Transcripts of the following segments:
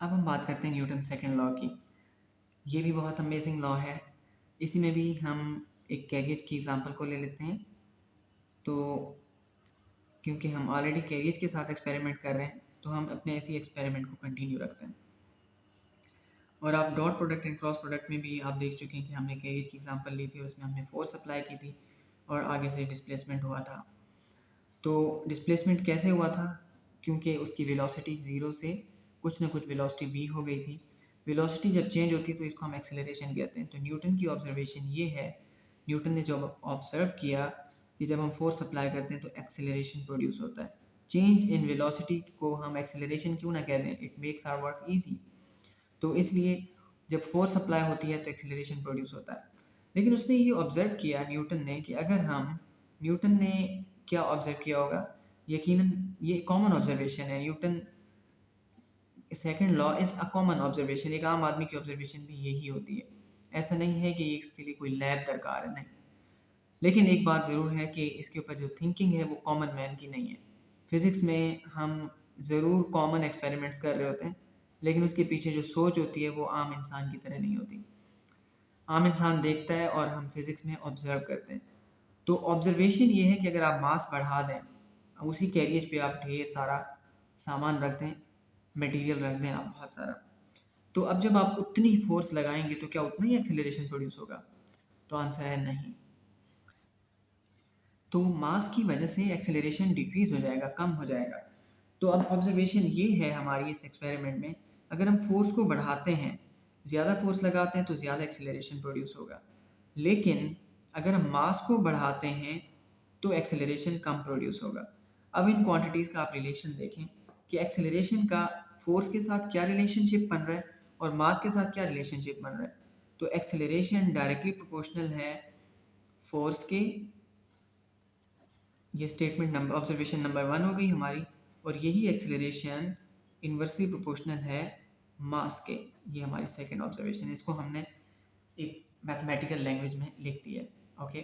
अब हम बात करते हैं न्यूटन सेकंड लॉ की। ये भी बहुत अमेजिंग लॉ है। इसी में भी हम एक कैरियर की एग्जांपल को ले लेते हैं। तो क्योंकि हम ऑलरेडी कैरियर के साथ एक्सपेरिमेंट कर रहे हैं तो हम अपने इसी एक्सपेरिमेंट को कंटिन्यू रखते हैं। और आप dot product and cross product में भी आप देख चुके हैं कि हमने कैरियर की एग्जांपल ली थी और उसमें हमने फोर्स अप्लाई की थी और आगे से डिस्प्लेसमेंट हुआ था। तो डिस्प्लेसमेंट कैसे हुआ था? क्योंकि उसकी वेलोसिटी ज़ीरो से कुछ ना कुछ वेलोसिटी वी हो गई थी। वेलोसिटी जब चेंज होती है तो इसको हम एक्सेलरेशन कहते हैं। तो न्यूटन की ऑब्जर्वेशन ये है, न्यूटन ने जब ऑब्जर्व किया कि जब हम फोर्स अप्लाई करते हैं तो एक्सेलरेशन प्रोड्यूस होता है। चेंज इन वेलोसिटी को हम एक्सेलरेशन क्यों ना कह दें, it makes our work easy. तो इसलिए जब फोर्स अप्लाई होती है तो एक्सेलरेशन प्रोड्यूस होता है। लेकिन उसने ये ऑब्जर्व किया न्यूटन ने कि अगर हम, न्यूटन ने क्या ऑब्जर्व किया होगा, यकीनन ये कॉमन ऑब्जर्वेशन है। Newton second law is a common observation, एक आम आदमी की ऑब्जर्वेशन भी यही होती है। ऐसा नहीं है कि इसके लिए कोई लैब दरकार है, नहीं। लेकिन एक बात ज़रूर है कि इसके ऊपर जो थिंकिंग है वो कॉमन मैन की नहीं है। फिज़िक्स में हम ज़रूर कॉमन एक्सपेरिमेंट्स कर रहे होते हैं, लेकिन उसके पीछे जो सोच होती है वो आम इंसान की तरह नहीं होती। आम इंसान देखता है और हम फिज़िक्स में ऑब्जर्व करते हैं। तो ऑब्जर्वेशन ये है कि अगर आप मास बढ़ा दें, उसी कैरियर पे आप ढेर सारा सामान रख दें, मटेरियल रख दें आप बहुत सारा, तो अब जब आप उतनी फोर्स लगाएंगे तो क्या उतना ही एक्सेलरेशन प्रोड्यूस होगा? तो आंसर है नहीं। तो मास की वजह से एक्सेलरेशन डिक्रीज हो जाएगा, कम हो जाएगा। तो अब ऑब्जर्वेशन ये है हमारी इस एक्सपेरिमेंट में, अगर हम फोर्स को बढ़ाते हैं, ज़्यादा फोर्स लगाते हैं तो ज़्यादा एक्सेलरेशन प्रोड्यूस होगा। लेकिन अगर हम मास को बढ़ाते हैं तो एक्सेलरेशन कम प्रोड्यूस होगा। अब इन क्वांटिटीज़ का आप रिलेशन देखें कि एक्सेलरेशन का फोर्स के साथ क्या रिलेशनशिप बन रहा है और मास के साथ क्या रिलेशनशिप बन रहा है। तो एक्सेलरेशन डायरेक्टली प्रोपोर्शनल है फोर्स के। ये स्टेटमेंट नंबर ऑब्जर्वेशन नंबर 1 हो गई हमारी। और यही एक्सेलरेशन इन्वर्सली प्रोपोर्शनल है मास के। ये हमारी सेकंड ऑब्जर्वेशन है, इसको हमने एक मैथमेटिकल लैंग्वेज में लिख दिया है। ओके,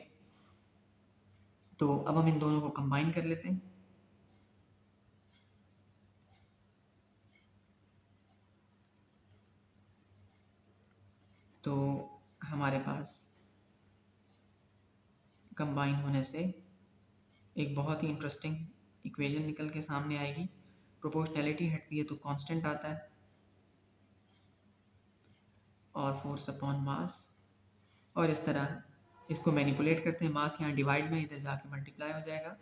तो अब हम इन दोनों को कंबाइन कर लेते हैं। तो हमारे पास कंबाइन होने से एक बहुत ही इंटरेस्टिंग इक्वेशन निकल के सामने आएगी। प्रोपोर्शनैलिटी हटती है तो कांस्टेंट आता है और फोर्स अपॉन मास। और इस तरह इसको मैनिपुलेट करते हैं, मास यहाँ डिवाइड में, इधर जाके मल्टीप्लाई हो जाएगा।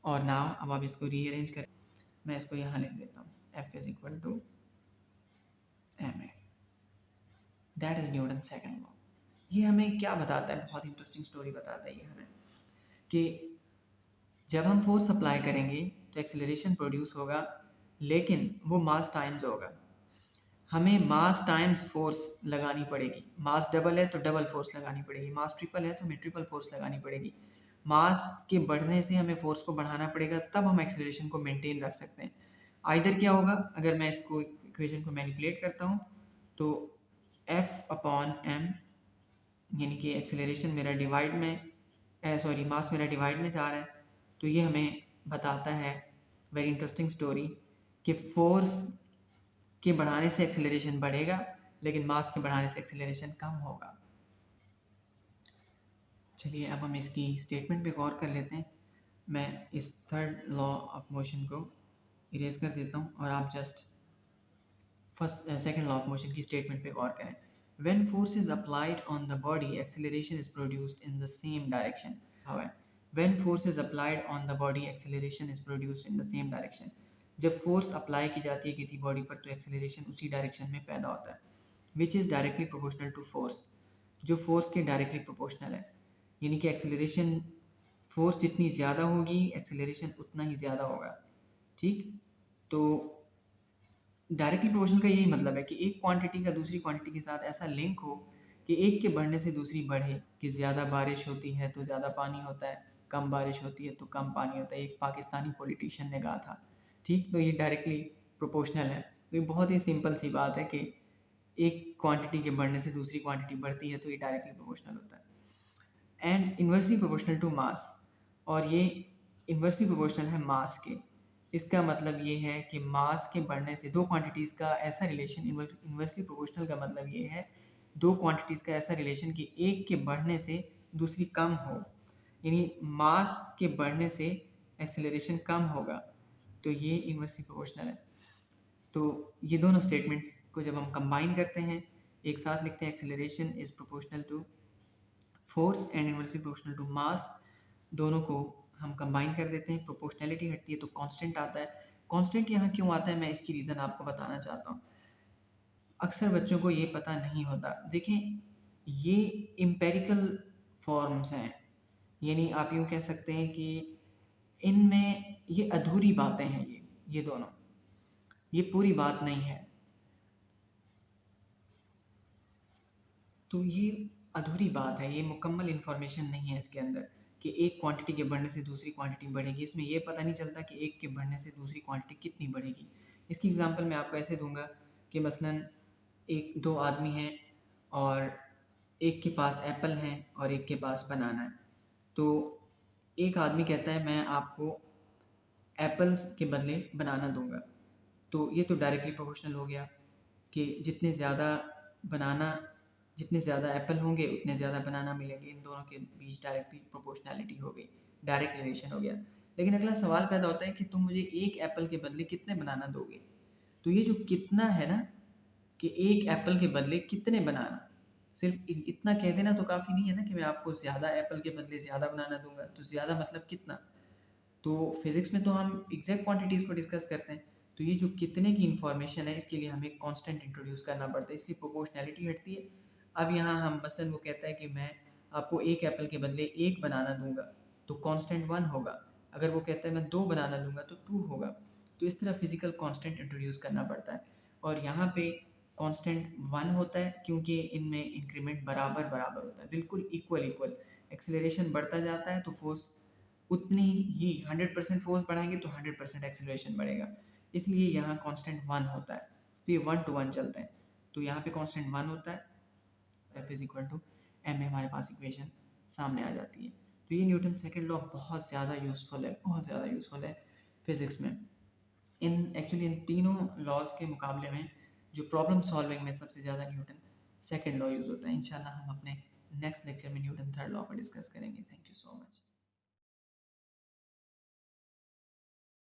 और नाउ अब आप इसको रीअरेंज करें, मैं इसको यहाँ लिख देता हूँ, F is equal to ma। That is Newton second law. ये हमें क्या बताता है, बहुत इंटरेस्टिंग स्टोरी बताता है ये हमें कि जब हम फोर्स अप्लाई करेंगे तो एक्सेलरेशन प्रोड्यूस होगा, लेकिन वो मास टाइम्स होगा। हमें मास टाइम्स फोर्स लगानी पड़ेगी। मास डबल है तो डबल फोर्स लगानी पड़ेगी, मास ट्रिपल है तो हमें ट्रिपल फोर्स लगानी पड़ेगी। मास के बढ़ने से हमें फोर्स को बढ़ाना पड़ेगा, तब हम एक्सेलरेशन को मेंटेन रख सकते हैं। आइदर क्या होगा, अगर मैं इसको इक्वेशन को मैनिपुलेट करता हूँ तो F अपॉन एम, यानी कि एक्सेलरेशन मेरा डिवाइड में, सॉरी मास मेरा डिवाइड में जा रहा है, तो ये हमें बताता है वेरी इंटरेस्टिंग स्टोरी कि फोर्स के बढ़ाने से एक्सेलरेशन बढ़ेगा लेकिन मास के बढ़ाने से एक्सेलरेशन कम होगा। चलिए अब हम इसकी स्टेटमेंट पे गौर कर लेते हैं। मैं इस थर्ड लॉ ऑफ मोशन को इरेज कर देता हूँ और आप just first second law of motion की स्टेटमेंट पे गौर करें। When force is applied on the body, acceleration is produced in the same direction. How है? When force is applied on the body, acceleration is produced in the same direction. जब force apply की जाती है किसी body पर तो acceleration उसी direction में पैदा होता है, which is directly proportional to force, जो फोर्स के डायरेक्टली प्रोपोर्शनल है। यानी कि एक्सेलरेशन, फोर्स जितनी ज़्यादा होगी एक्सेलरेशन उतना ही ज़्यादा होगा। ठीक, तो डायरेक्टली प्रोपोर्शनल का यही मतलब है कि एक क्वांटिटी का दूसरी क्वांटिटी के साथ ऐसा लिंक हो कि एक के बढ़ने से दूसरी बढ़े। कि ज़्यादा बारिश होती है तो ज़्यादा पानी होता है, कम बारिश होती है तो कम पानी होता है। एक पाकिस्तानी पॉलिटिशियन ने कहा था। ठीक, तो ये डायरेक्टली प्रोपोर्शनल है। तो ये बहुत ही सिंपल सी बात है कि एक क्वांटिटी के बढ़ने से दूसरी क्वांटिटी बढ़ती है तो ये डायरेक्टली प्रोपोर्शनल होता है। And inversely proportional to mass, और ये इन्वर्सली प्रोपोर्शनल है मास के। इसका मतलब ये है कि मास के बढ़ने से दो क्वांटिटीज़ का ऐसा रिलेशन, इन्वर्सली प्रोपोर्शनल का मतलब ये है दो क्वांटिटीज़ का ऐसा रिलेशन कि एक के बढ़ने से दूसरी कम हो, यानी मास के बढ़ने से एक्सेलरेशन कम होगा, तो ये इन्वर्सली प्रोपोर्शनल है। तो ये दोनों स्टेटमेंट्स को जब हम कंबाइन करते हैं, एक साथ लिखते हैं acceleration is proportional to force and inversely proportional to mass, दोनों को हम कंबाइन कर देते हैं, प्रोपोर्शनैलिटी हटती है तो कांस्टेंट आता है। कांस्टेंट यहाँ क्यों आता है, मैं इसकी रीज़न आपको बताना चाहता हूँ। अक्सर बच्चों को ये पता नहीं होता। देखें, ये एम्पेरिकल फॉर्म्स हैं, यानी आप यूँ कह सकते हैं कि इनमें ये अधूरी बातें हैं, ये दोनों, ये पूरी बात नहीं है। तो ये अधूरी बात है, ये मुकम्मल इन्फॉर्मेशन नहीं है इसके अंदर कि एक क्वांटिटी के बढ़ने से दूसरी क्वांटिटी बढ़ेगी। इसमें ये पता नहीं चलता कि एक के बढ़ने से दूसरी क्वांटिटी कितनी बढ़ेगी। इसकी एग्जांपल मैं आपको ऐसे दूंगा कि मसलन एक दो आदमी हैं और एक के पास एप्पल है और एक के पास बनाना है। तो एक आदमी कहता है मैं आपको एप्पल्स के बदले बनाना दूंगा। तो ये तो डायरेक्टली प्रोपोर्शनल हो गया कि बनाना जितने ज़्यादा एप्पल होंगे उतने ज़्यादा बनाना मिलेंगे, इन दोनों के बीच डायरेक्टली प्रोपोर्शनैलिटी हो गई, डायरेक्ट रिलेशन हो गया। लेकिन अगला सवाल पैदा होता है कि तुम मुझे एक एप्पल के बदले कितने बनाना दोगे। तो ये जो कितना है ना, कि एक एप्पल के बदले कितने बनाना, सिर्फ इतना कह देना तो काफ़ी नहीं है ना कि मैं आपको ज़्यादा एप्पल के बदले ज़्यादा बनाना दूंगा। तो ज़्यादा मतलब कितना। तो फिज़िक्स में तो हम एग्जैक्ट क्वांटिटीज़ को डिस्कस करते हैं। तो ये जो कितने की इंफॉर्मेशन है इसके लिए हमें कांस्टेंट इंट्रोड्यूस करना पड़ता है, इसलिए प्रोपोर्शनैलिटी हटती है। अब यहाँ हम मसलन वो कहता है कि मैं आपको एक एप्पल के बदले एक बनाना दूंगा, तो कांस्टेंट 1 होगा। अगर वो कहता है मैं 2 बनाना दूंगा तो 2 होगा। तो इस तरह फिजिकल कांस्टेंट इंट्रोड्यूस करना पड़ता है। और यहाँ पे कांस्टेंट 1 होता है क्योंकि इनमें इंक्रीमेंट बराबर बराबर होता है, बिल्कुल इक्वल इक्वल। एक्सेलरेशन बढ़ता जाता है तो फोर्स उतनी ही 100% फोर्स बढ़ाएंगे तो 100% एक्सेलरेशन बढ़ेगा, इसलिए यहाँ कांस्टेंट 1 होता है। तो ये 1 to 1 चलते हैं। तो यहाँ पे कांस्टेंट 1 होता है, F is equal to m में हमारे पास इक्वेशन सामने आ जाती है। तो ये न्यूटन सेकंड लॉ बहुत ज़्यादा यूज़फुल है, बहुत ज़्यादा यूज़फुल है फिज़िक्स में। इन तीनों लॉज के मुकाबले में जो प्रॉब्लम सॉल्विंग में सबसे ज़्यादा न्यूटन सेकंड लॉ यूज़ होता है। इंशाल्लाह हम अपने नेक्स्ट लेक्चर में न्यूटन थर्ड लॉ पर डिस्कस करेंगे। Thank you so much.